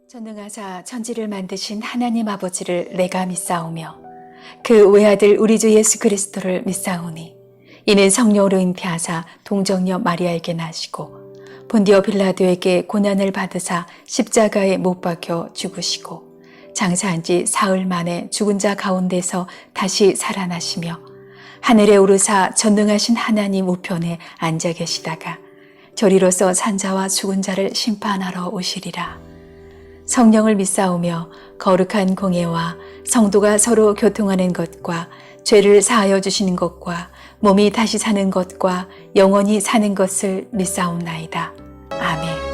전능하사 천지를 만드신 하나님 아버지를 내가 믿사오며 그 외아들 우리 주 예수 그리스도를 믿사오니 이는 성령으로 잉태하사 동정녀 마리아에게 나시고 본디오 빌라도에게 고난을 받으사 십자가에 못 박혀 죽으시고 장사한 지 사흘 만에 죽은 자 가운데서 다시 살아나시며 하늘에 오르사 전능하신 하나님 우편에 앉아 계시다가 저리로서 산자와 죽은 자를 심판하러 오시리라. 성령을 믿사오며 거룩한 공예와 성도가 서로 교통하는 것과 죄를 사하여 주시는 것과 몸이 다시 사는 것과 영원히 사는 것을 믿사옵나이다. 아멘.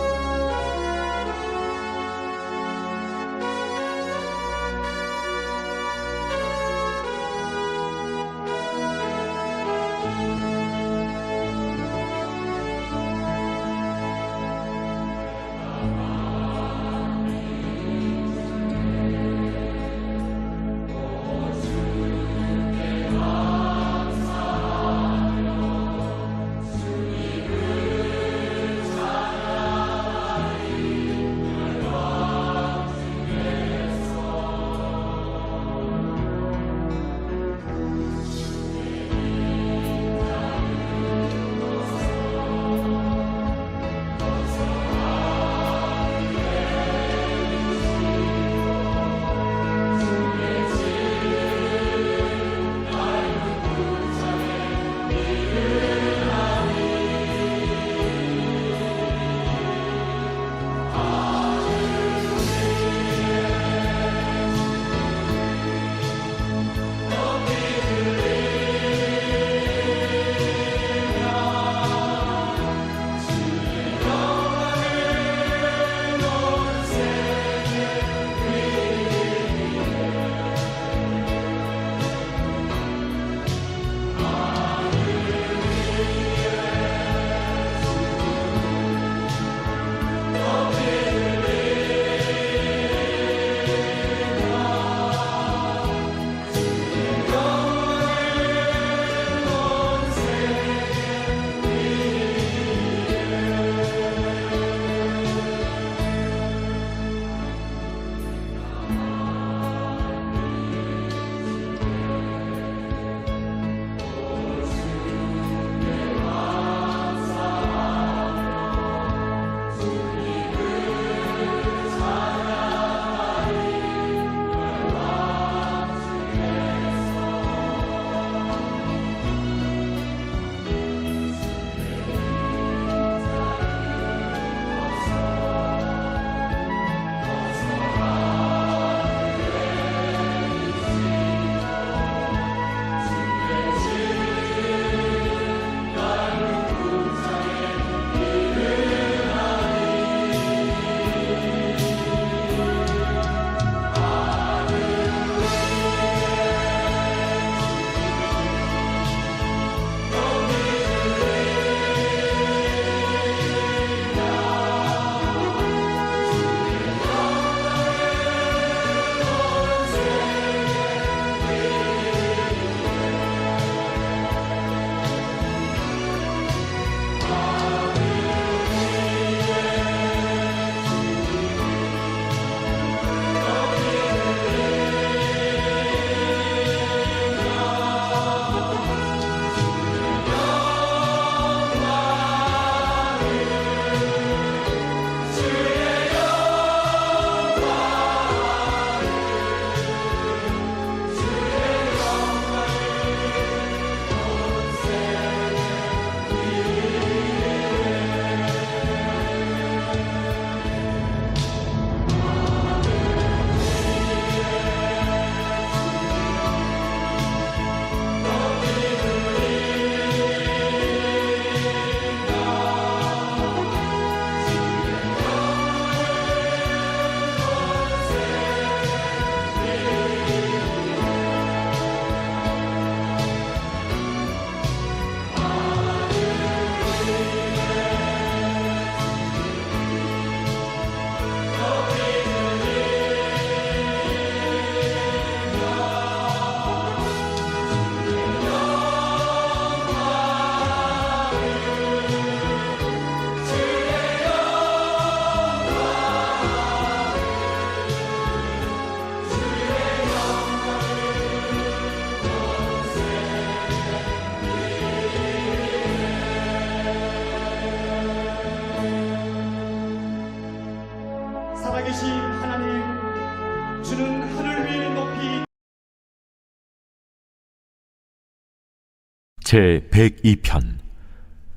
제 102편.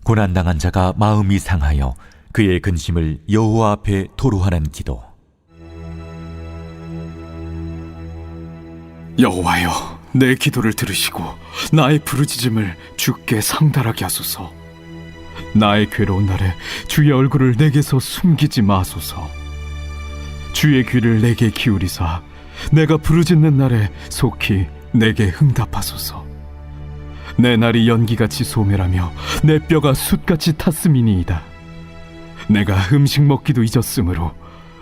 고난당한 자가 마음이 상하여 그의 근심을 여호와 앞에 토로하는 기도. 여호와여, 내 기도를 들으시고 나의 부르짖음을 주께 상달하게 하소서. 나의 괴로운 날에 주의 얼굴을 내게서 숨기지 마소서. 주의 귀를 내게 기울이사 내가 부르짖는 날에 속히 내게 응답하소서. 내 날이 연기같이 소멸하며 내 뼈가 숯같이 탔음이니이다. 내가 음식 먹기도 잊었으므로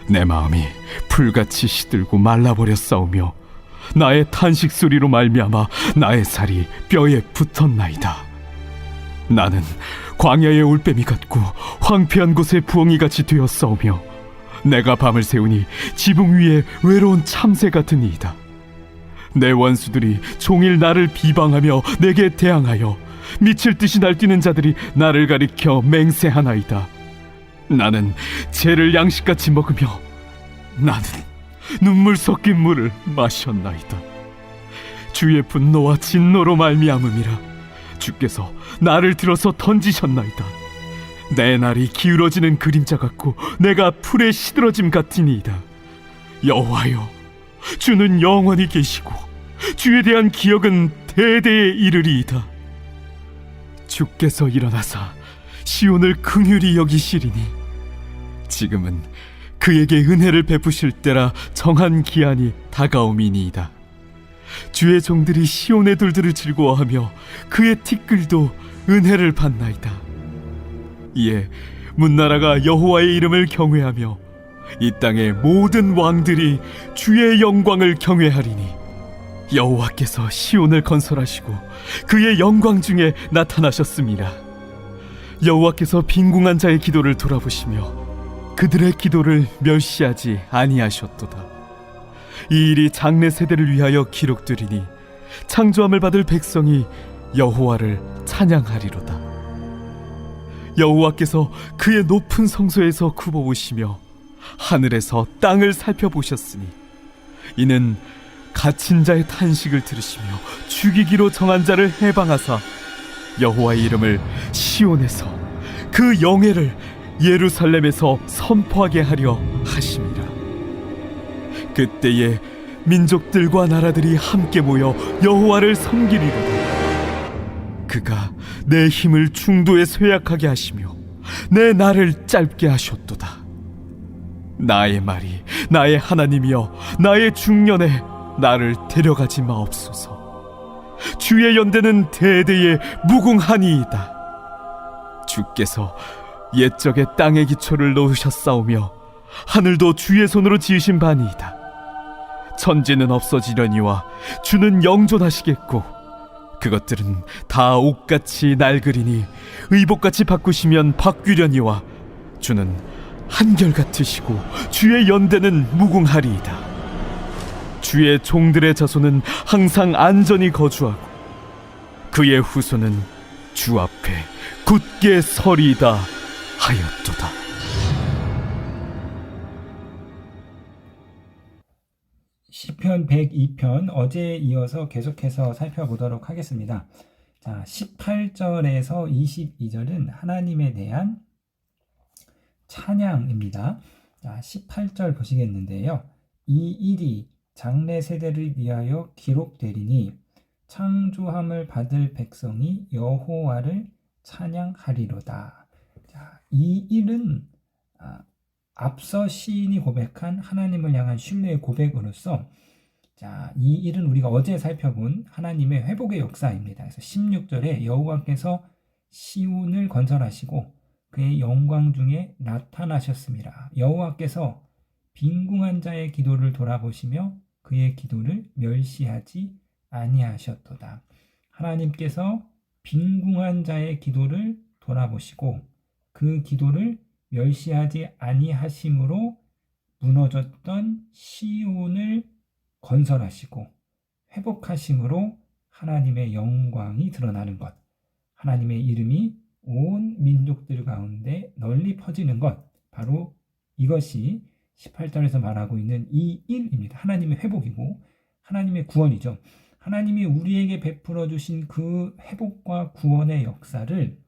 내 마음이 풀같이 시들고 말라버렸사오며 나의 탄식 소리로 말미암아 나의 살이 뼈에 붙었나이다. 나는 광야의 올빼미 같고 황폐한 곳의 부엉이같이 되었사오며 내가 밤을 새우니 지붕 위에 외로운 참새 같으니이다. 내 원수들이 종일 나를 비방하며 내게 대항하여 미칠 듯이 날뛰는 자들이 나를 가리켜 맹세하나이다. 나는 죄를 양식같이 먹으며 나는 눈물 섞인 물을 마셨나이다. 주의 분노와 진노로 말미암음이라 주께서 나를 들어서 던지셨나이다. 내 날이 기울어지는 그림자 같고 내가 풀에 시들어짐 같으니이다. 여호와여, 주는 영원히 계시고 주에 대한 기억은 대대에 이르리이다. 주께서 일어나사 시온을 긍휼히 여기시리니 지금은 그에게 은혜를 베푸실 때라 정한 기한이 다가옴이니이다. 주의 종들이 시온의 돌들을 즐거워하며 그의 티끌도 은혜를 받나이다. 이에 문나라가 여호와의 이름을 경외하며 이 땅의 모든 왕들이 주의 영광을 경외하리니 여호와께서 시온을 건설하시고 그의 영광 중에 나타나셨습니다. 여호와께서 빈궁한 자의 기도를 돌아보시며 그들의 기도를 멸시하지 아니하셨도다. 이 일이 장래 세대를 위하여 기록되리니 창조함을 받을 백성이 여호와를 찬양하리로다. 여호와께서 그의 높은 성소에서 굽어보시며 하늘에서 땅을 살펴보셨으니 이는 갇힌 자의 탄식을 들으시며 죽이기로 정한 자를 해방하사 여호와의 이름을 시온에서 그 영예를 예루살렘에서 선포하게 하려 하심이라. 그때에 민족들과 나라들이 함께 모여 여호와를 섬기리로다. 그가 내 힘을 중도에 쇠약하게 하시며 내 날을 짧게 하셨도다. 나의 말이 나의 하나님이여 나의 중년에 나를 데려가지 마옵소서. 주의 연대는 대대에 무궁하니이다. 주께서 옛적에 땅의 기초를 놓으셨사오며 하늘도 주의 손으로 지으신 바니이다. 천지는 없어지려니와 주는 영존하시겠고 그것들은 다 옷같이 낡으리니 의복같이 바꾸시면 바뀌려니와 주는 한결같으시고 주의 연대는 무궁하리이다. 주의 종들의 자손은 항상 안전히 거주하고 그의 후손은 주 앞에 굳게 서리이다 하였도다. 시편 102편 어제에 이어서 계속해서 살펴보도록 하겠습니다. 자, 18절에서 22절은 하나님에 대한 찬양입니다. 자, 18절 보시겠는데요. 이 일이 장래 세대를 위하여 기록되리니 창조함을 받을 백성이 여호와를 찬양하리로다. 자, 이 일은 앞서 시인이 고백한 하나님을 향한 신뢰의 고백으로서 자, 이 일은 우리가 어제 살펴본 하나님의 회복의 역사입니다. 그래서 16절에 여호와께서 시온을 건설하시고 그의 영광 중에 나타나셨습니다. 여호와께서 빈궁한 자의 기도를 돌아보시며 그의 기도를 멸시하지 아니하셨도다. 하나님께서 빈궁한 자의 기도를 돌아보시고 그 기도를 멸시하지 아니하심으로 무너졌던 시온을 건설하시고 회복하심으로 하나님의 영광이 드러나는 것, 하나님의 이름이 온 민족들 가운데 널리 퍼지는 것, 바로 이것이 18절에서 말하고 있는 이 일입니다. 하나님의 회복이고 하나님의 구원이죠. 하나님이 우리에게 베풀어 주신 그 회복과 구원의 역사를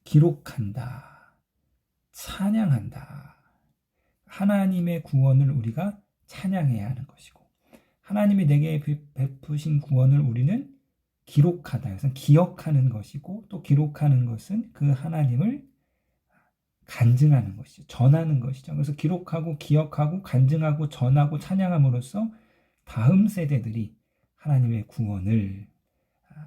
기록한다, 찬양한다. 하나님의 구원을 우리가 찬양해야 하는 것이고, 하나님이 내게 베푸신 구원을 우리는 기록하다, 그래서 기억하는 것이고, 또 기록하는 것은 그 하나님을 간증하는 것이죠. 전하는 것이죠. 그래서 기록하고 기억하고 간증하고 전하고 찬양함으로써 다음 세대들이 하나님의 구원을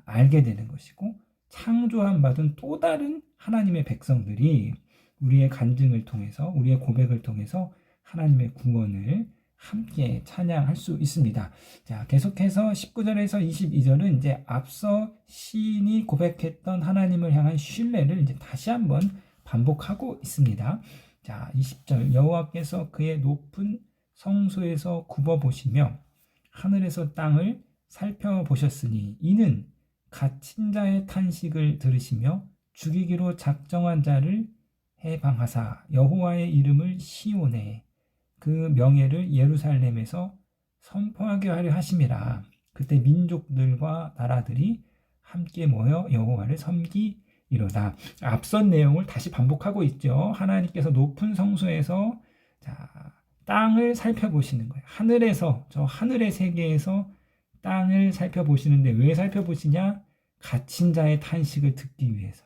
알게 되는 것이고, 창조함 받은 또 다른 하나님의 백성들이 우리의 간증을 통해서, 우리의 고백을 통해서 하나님의 구원을 함께 찬양할 수 있습니다. 자, 계속해서 19절에서 22절은 이제 앞서 시인이 고백했던 하나님을 향한 신뢰를 이제 다시 한번 반복하고 있습니다. 자, 20절, 여호와께서 그의 높은 성소에서 굽어보시며 하늘에서 땅을 살펴보셨으니 이는 갇힌 자의 탄식을 들으시며 죽이기로 작정한 자를 해방하사 여호와의 이름을 시온에 그 명예를 예루살렘에서 선포하게 하려 하심이라. 그때 민족들과 나라들이 함께 모여 여호와를 섬기리로다. 앞선 내용을 다시 반복하고 있죠. 하나님께서 높은 성소에서 땅을 살펴보시는 거예요. 하늘에서, 저 하늘의 세계에서 땅을 살펴보시는데 왜 살펴보시냐? 갇힌 자의 탄식을 듣기 위해서,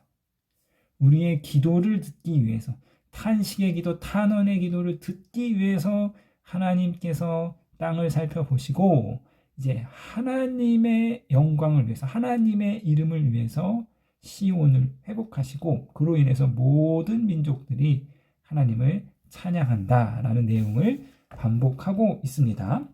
우리의 기도를 듣기 위해서, 탄식의 기도, 탄원의 기도를 듣기 위해서 하나님께서 땅을 살펴보시고, 이제 하나님의 영광을 위해서, 하나님의 이름을 위해서 시온을 회복하시고, 그로 인해서 모든 민족들이 하나님을 찬양한다라는 내용을 반복하고 있습니다.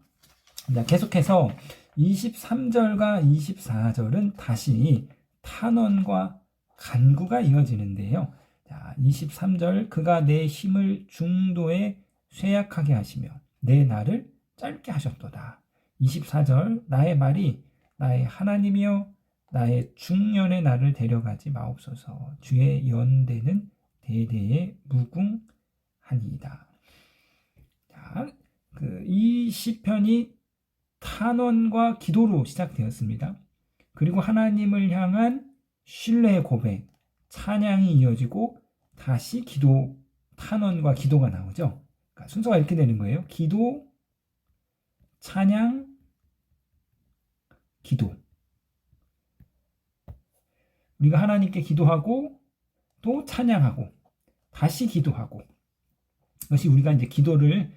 계속해서 23절과 24절은 다시 탄원과 간구가 이어지는데요. 자, 23절, 그가 내 힘을 중도에 쇠약하게 하시며 내 날을 짧게 하셨도다. 24절, 나의 말이 나의 하나님이여 나의 중년의 날을 데려가지 마옵소서. 주의 연대는 대대에 무궁하니이다. 자, 이 시편이 탄원과 기도로 시작되었습니다. 그리고 하나님을 향한 신뢰의 고백, 찬양이 이어지고 다시 기도, 탄원과 기도가 나오죠. 그러니까 순서가 이렇게 되는 거예요. 기도, 찬양, 기도. 우리가 하나님께 기도하고 또 찬양하고 다시 기도하고, 그것이 우리가 이제 기도를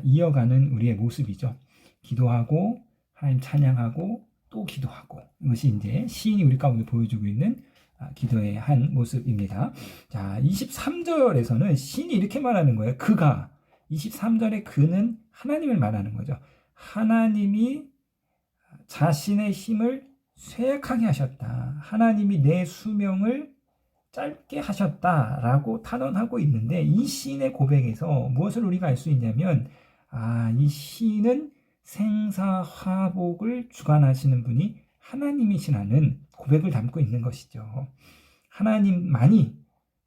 이어가는 우리의 모습이죠. 기도하고 하나님 찬양하고 또 기도하고, 이것이 이제 시인이 우리 가운데 보여주고 있는 기도의 한 모습입니다. 자, 23절에서는 시인이 이렇게 말하는 거예요. 그가, 23절의 그는 하나님을 말하는 거죠. 하나님이 자신의 힘을 쇠약하게 하셨다. 하나님이 내 수명을 짧게 하셨다라고 탄원하고 있는데, 이 시인의 고백에서 무엇을 우리가 알 수 있냐면, 이 시인은 생사화복을 주관하시는 분이 하나님이시라는 고백을 담고 있는 것이죠. 하나님만이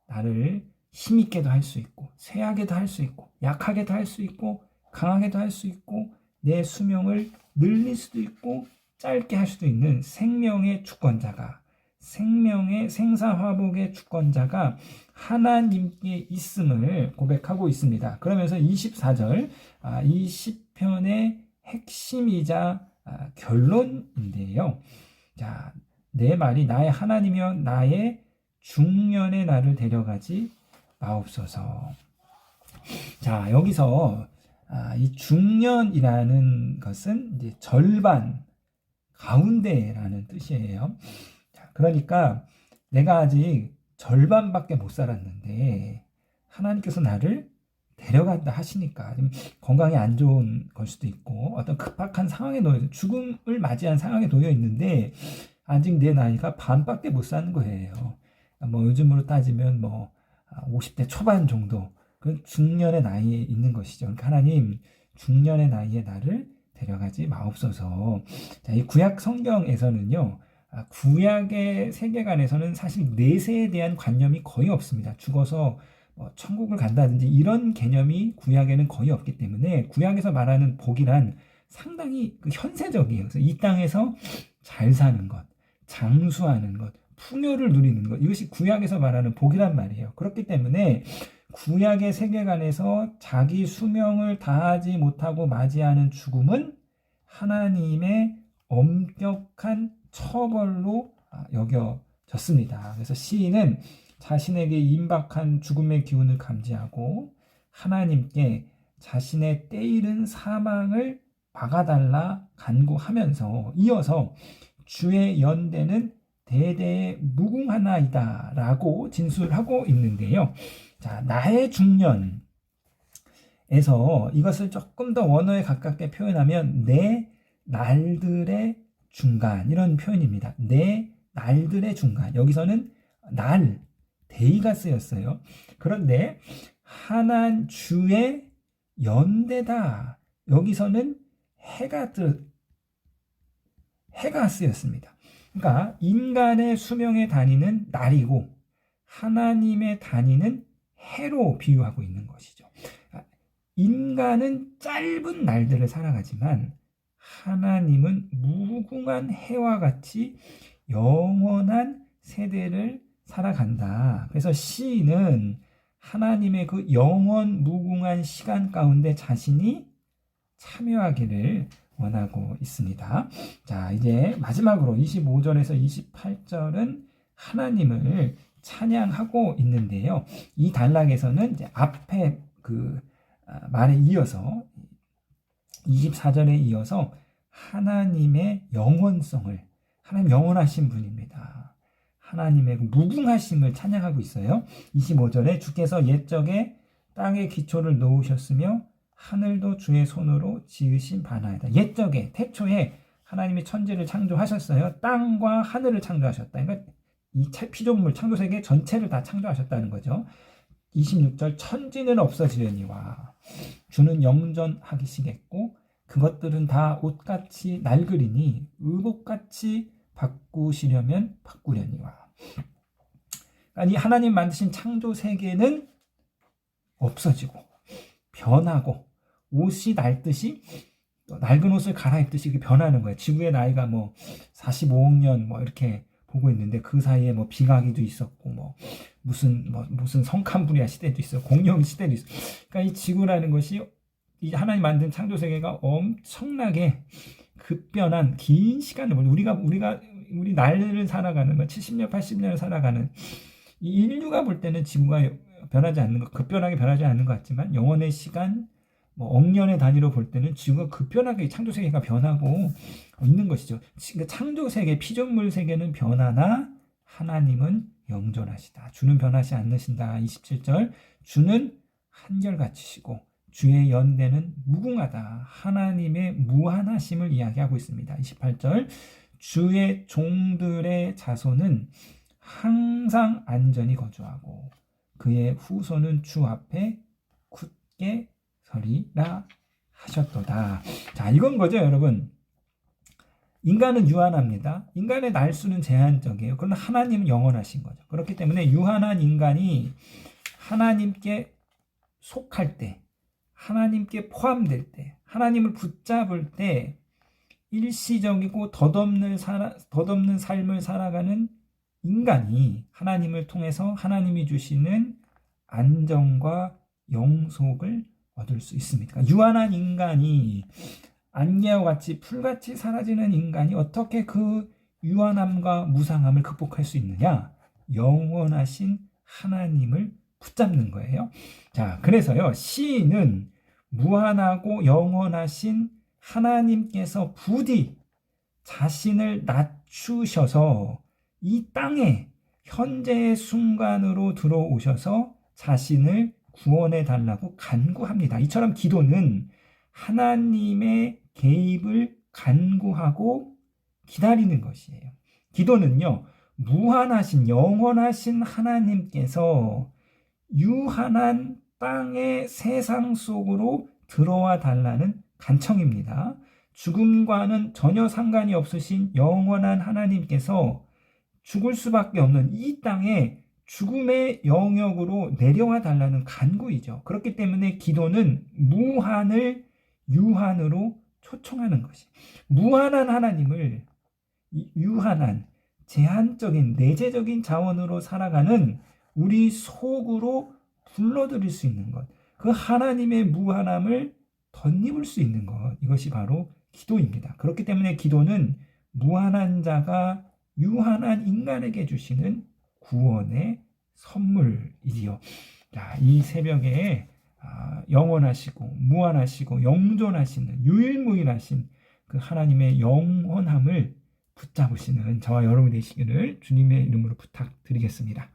나를 힘있게도 할 수 있고, 쇠하게도 할 수 있고, 약하게도 할 수 있고, 강하게도 할 수 있고, 내 수명을 늘릴 수도 있고 짧게 할 수도 있는 생명의 주권자가, 생명의 생사화복의 주권자가 하나님께 있음을 고백하고 있습니다. 그러면서 24절, 이 시편의 핵심이자 결론인데요. 자, 내 말이 나의 하나님이여 나의 중년의 날을 데려가지 마옵소서. 자, 여기서 이 중년이라는 것은 이제 절반, 가운데라는 뜻이에요. 자, 그러니까 내가 아직 절반밖에 못 살았는데 하나님께서 나를 데려간다 하시니까 좀 건강이 안 좋은 걸 수도 있고, 어떤 급박한 상황에 놓여, 죽음을 맞이한 상황에 놓여 있는데 아직 내 나이가 반밖에 못 사는 거예요. 뭐 요즘으로 따지면 뭐 50대 초반 정도, 그 중년의 나이에 있는 것이죠. 그러니까 하나님, 중년의 나이에 나를 데려가지 마옵소서. 자, 이 구약 성경에서는요, 구약의 세계관에서는 사실 내세에 대한 관념이 거의 없습니다. 죽어서 천국을 간다든지 이런 개념이 구약에는 거의 없기 때문에 구약에서 말하는 복이란 상당히 그 현세적이에요. 그래서 이 땅에서 잘 사는 것, 장수하는 것, 풍요를 누리는 것, 이것이 구약에서 말하는 복이란 말이에요. 그렇기 때문에 구약의 세계관에서 자기 수명을 다하지 못하고 맞이하는 죽음은 하나님의 엄격한 처벌로 여겨졌습니다. 그래서 시인은 자신에게 임박한 죽음의 기운을 감지하고 하나님께 자신의 때이른 사망을 막아달라 간구하면서 이어서 주의 연대는 대대에 무궁하나이다 라고 진술하고 있는데요. 자, 나의 중년에서 이것을 조금 더 원어에 가깝게 표현하면 내 날들의 중간, 이런 표현입니다. 내 날들의 중간. 여기서는 날, 데이가 쓰였어요. 그런데 하나님 주의 연대다. 여기서는 해가 쓰였습니다. 그러니까 인간의 수명의 단위는 날이고 하나님의 단위는 해로 비유하고 있는 것이죠. 인간은 짧은 날들을 살아가지만 하나님은 무궁한 해와 같이 영원한 세대를 살아간다. 그래서 시인은 하나님의 그 영원 무궁한 시간 가운데 자신이 참여하기를 원하고 있습니다. 자, 이제 마지막으로 25절에서 28절은 하나님을 찬양하고 있는데요. 이 단락에서는 이제 앞에 그 말에 이어서 24절에 이어서 하나님의 영원성을, 하나님 영원하신 분입니다. 하나님의 무궁하심을 찬양하고 있어요. 25절에 주께서 옛적에 땅에 기초를 놓으셨으며 하늘도 주의 손으로 지으신 바나이다. 옛적에 태초에 하나님이 천지를 창조하셨어요. 땅과 하늘을 창조하셨다. 그러니까 이 피조물 창조세계 전체를 다 창조하셨다는 거죠. 26절 천지는 없어지려니와 주는 영전하기시겠고 그것들은 다 옷같이 낡으리니 의복같이 바꾸시려면 바꾸려니와. 아니 하나님 만드신 창조세계는 없어지고 변하고 옷이 낡듯이 낡은 옷을 갈아입듯이 변하는 거예요. 지구의 나이가 뭐 45억 년 뭐 이렇게 보고 있는데 그 사이에 뭐 비가기도 있었고 뭐 무슨 성캄브리아 시대도 있어요. 공룡 시대도 있어요. 그러니까 이 지구라는 것이 이 하나님 만든 창조 세계가 엄청나게 급변한 긴 시간을 우리 나이를 살아가는 거 70년 80년을 살아가는 이 인류가 볼 때는 지구가 변하지 않는 것, 급변하게 변하지 않는 것 같지만 영원의 시간 뭐 억년의 단위로 볼 때는 지구가 급변하게 창조 세계가 변하고 있는 것이죠. 창조 세계, 피조물 세계는 변하나 하나님은 영존하시다. 주는 변하지 않으신다. 27절 주는 한결같으시고 주의 연대는 무궁하다. 하나님의 무한하심을 이야기하고 있습니다. 28절 주의 종들의 자손은 항상 안전히 거주하고 그의 후손은 주 앞에 굳게 서리라 하셨도다. 자, 이건 거죠, 여러분. 인간은 유한합니다. 인간의 날수는 제한적이에요. 그러나 하나님은 영원하신 거죠. 그렇기 때문에 유한한 인간이 하나님께 속할 때, 하나님께 포함될 때, 하나님을 붙잡을 때 일시적이고 덧없는 삶을 살아가는 인간이 하나님을 통해서 하나님이 주시는 안정과 영속을 얻을 수 있습니다. 유한한 인간이 안개와 같이 풀같이 사라지는 인간이 어떻게 그 유한함과 무상함을 극복할 수 있느냐? 영원하신 하나님을 붙잡는 거예요. 자, 그래서요, 시인은 무한하고 영원하신 하나님께서 부디 자신을 낮추셔서 이 땅에 현재의 순간으로 들어오셔서 자신을 구원해 달라고 간구합니다. 이처럼 기도는 하나님의 개입을 간구하고 기다리는 것이에요. 기도는요, 무한하신 영원하신 하나님께서 유한한 땅의 세상 속으로 들어와 달라는 간청입니다. 죽음과는 전혀 상관이 없으신 영원한 하나님께서 죽을 수밖에 없는 이 땅에 죽음의 영역으로 내려와 달라는 간구이죠. 그렇기 때문에 기도는 무한을 유한으로 초청하는 것이, 무한한 하나님을 이 유한한 제한적인 내재적인 자원으로 살아가는 우리 속으로 불러들일 수 있는 것, 그 하나님의 무한함을 덧입을 수 있는 것, 이것이 바로 기도입니다. 그렇기 때문에 기도는 무한한 자가 유한한 인간에게 주시는 구원의 선물이지요. 자, 이 새벽에 영원하시고 무한하시고 영존하시는 유일무이하신 그 하나님의 영원함을 붙잡으시는 저와 여러분이 되시기를 주님의 이름으로 부탁드리겠습니다.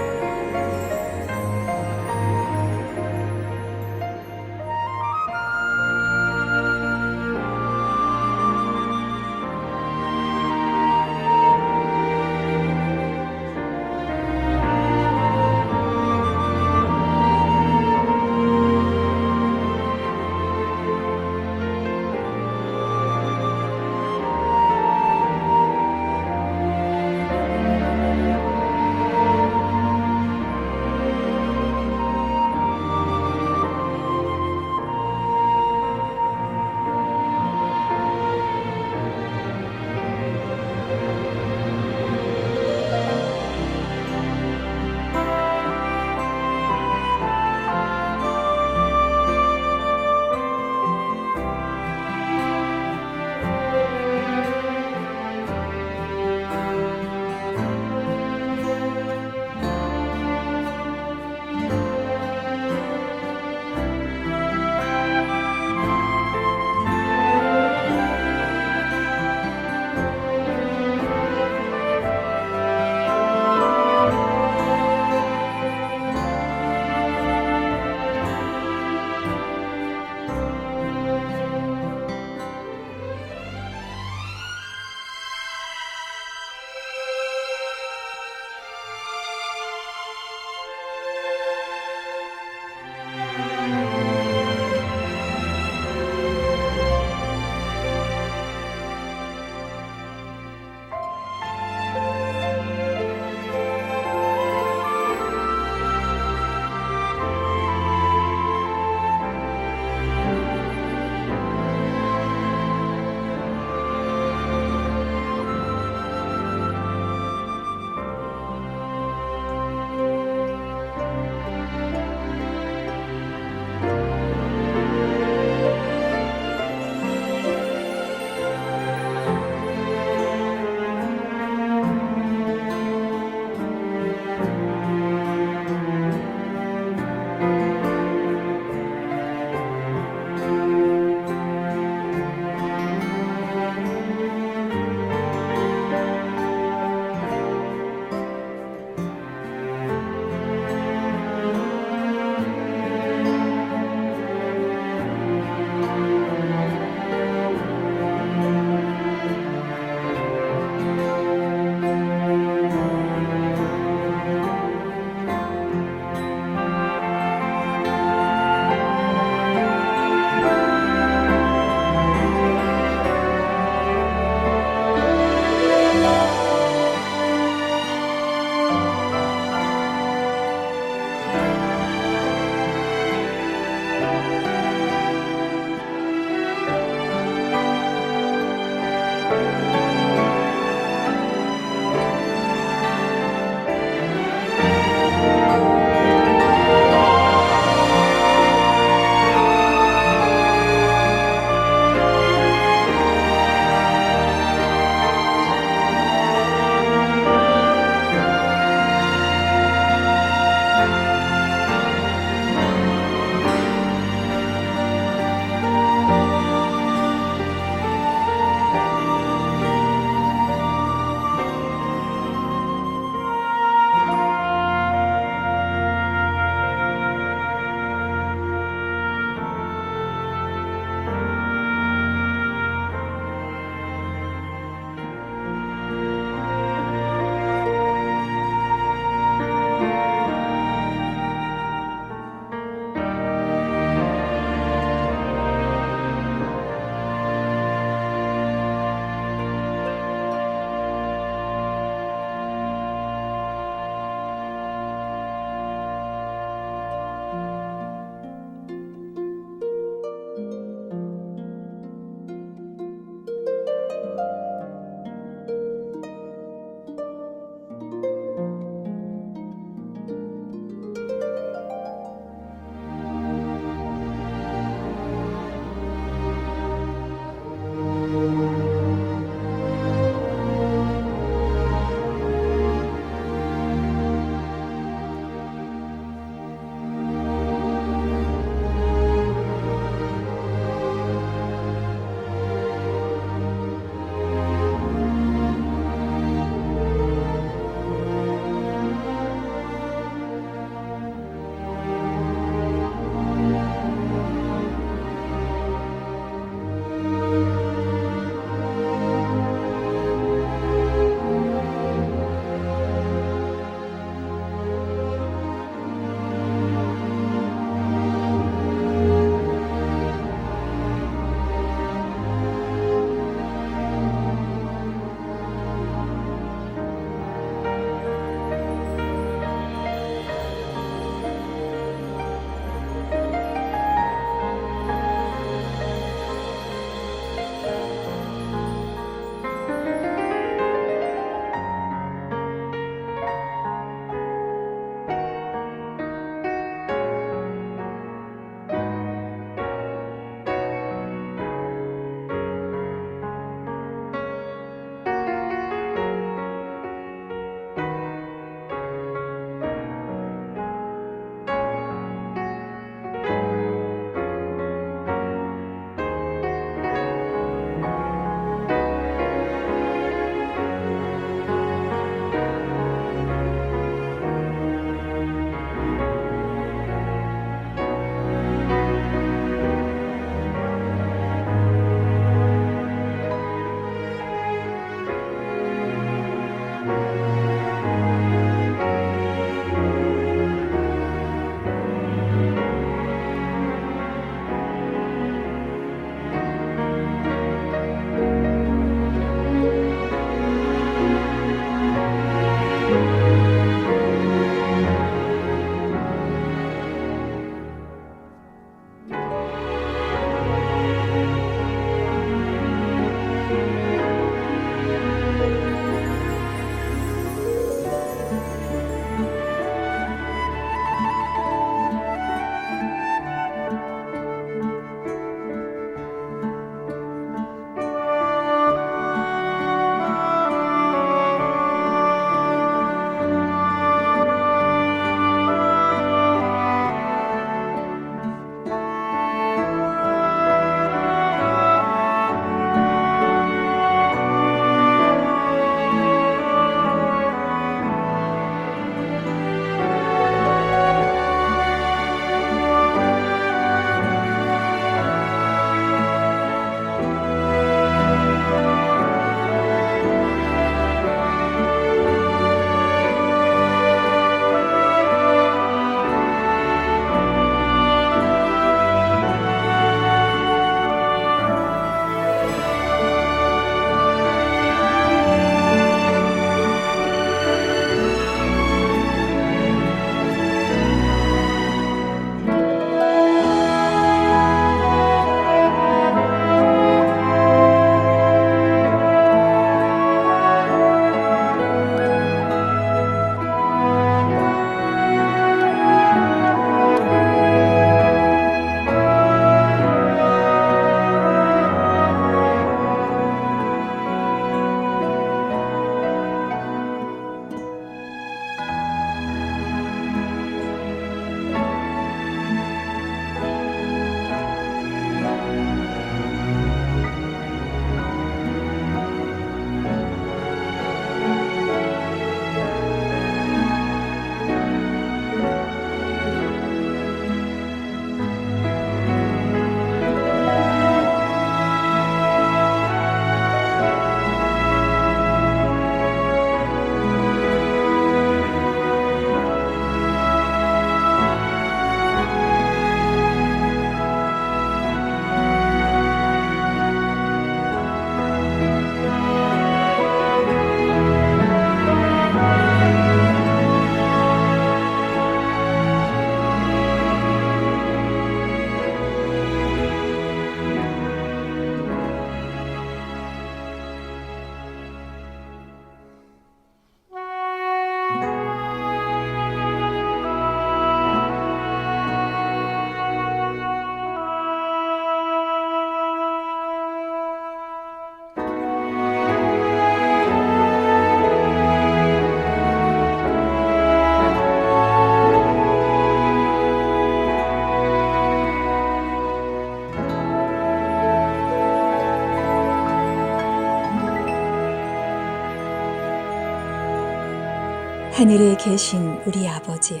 하늘에 계신 우리 아버지여,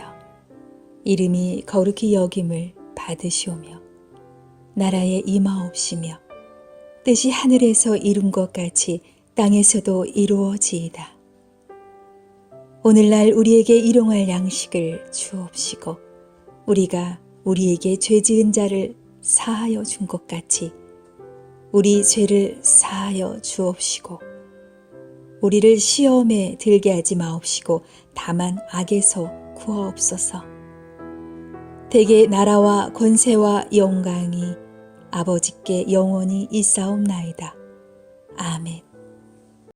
이름이 거룩히 여김을 받으시오며 나라에 임하옵시며 뜻이 하늘에서 이룬 것 같이 땅에서도 이루어지이다. 오늘날 우리에게 일용할 양식을 주옵시고 우리가 우리에게 죄 지은 자를 사하여 준 것 같이 우리 죄를 사하여 주옵시고 우리를 시험에 들게 하지 마옵시고 다만 악에서 구하옵소서. 대개 나라와 권세와 영광이 아버지께 영원히 있사옵나이다. 아멘.